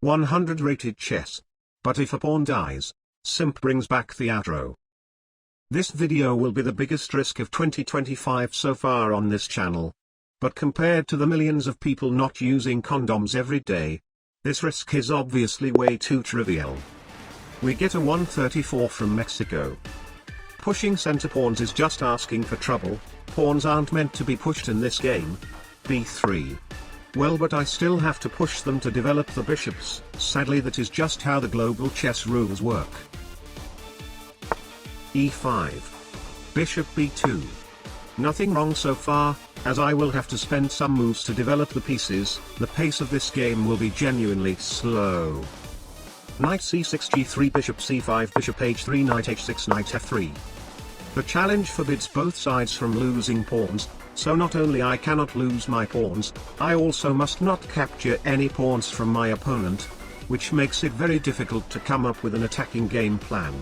100 rated chess. But if a pawn dies, Simp brings back the outro. This video will be the biggest risk of 2025 so far on this channel. But compared to the millions of people not using condoms every day, this risk is obviously way too trivial. We get a 134 from Mexico. Pushing center pawns is just asking for trouble. Pawns aren't meant to be pushed in this game. b3. Well, but I still have to push them to develop the bishops. Sadly, that is just how the global chess rules work. e5. Bishop b2. Nothing wrong so far, as I will have to spend some moves to develop the pieces. The pace of this game will be genuinely slow. Knight c6, g3, bishop c5, bishop h3, knight h6, knight f3. The challenge forbids both sides from losing pawns, so not only I cannot lose my pawns, I also must not capture any pawns from my opponent, which makes it very difficult to come up with an attacking game plan.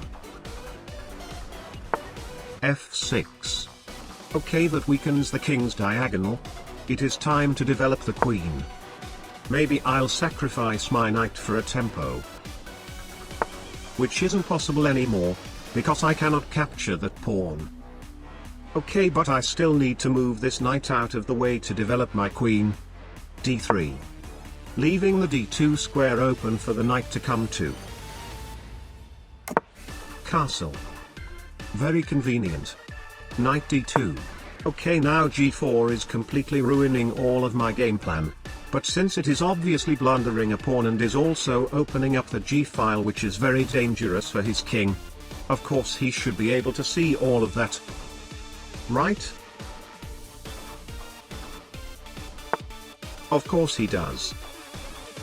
f6. Okay, that weakens the king's diagonal. It is time to develop the queen. Maybe I'll sacrifice my knight for a tempo. Which isn't possible anymore, because I cannot capture that pawn. Okay, but I still need to move this knight out of the way to develop my queen. d3. Leaving the d2 square open for the knight to come to. Castle. Very convenient. Knight d2. Okay, now g4 is completely ruining all of my game plan. But since it is obviously blundering a pawn and is also opening up the g-file, which is very dangerous for his king, of course he should be able to see all of that. Right? Of course he does.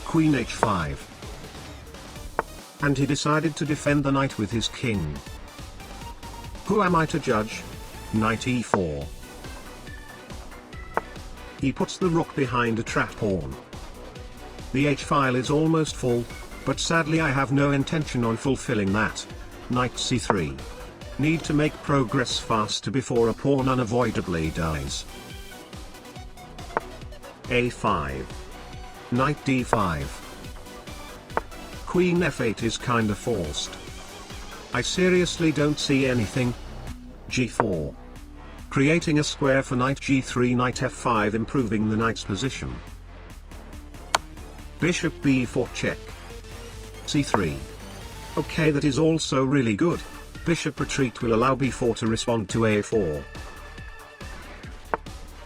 Queen h5. And he decided to defend the knight with his king. Who am I to judge? Knight e4. He puts the rook behind a trap pawn. The h-file is almost full, but sadly I have no intention on fulfilling that. Knight c3. Need to make progress faster before a pawn unavoidably dies. a5. Knight d5. Queen f8 is kinda forced. I seriously don't see anything. g4. Creating a square for knight g3, knight f5, improving the knight's position. Bishop b4 check. c3. Okay, that is also really good. Bishop retreat will allow b4 to respond to a4.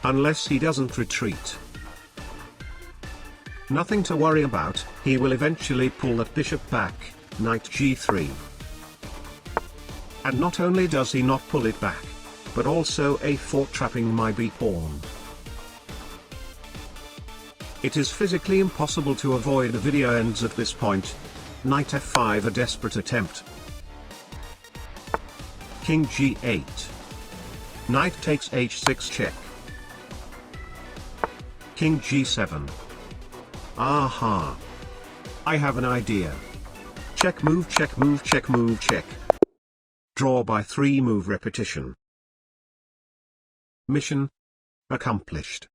Unless he doesn't retreat. Nothing to worry about, he will eventually pull that bishop back, knight g3. And not only does he not pull it back, but also a4 trapping my b-pawn. It is physically impossible to avoid. The video ends at this point. Knight f5, a desperate attempt. King g8. Knight takes h6 check. King g7. Aha! I have an idea. Check move, check move, check move, check. Draw by 3 move repetition. Mission accomplished.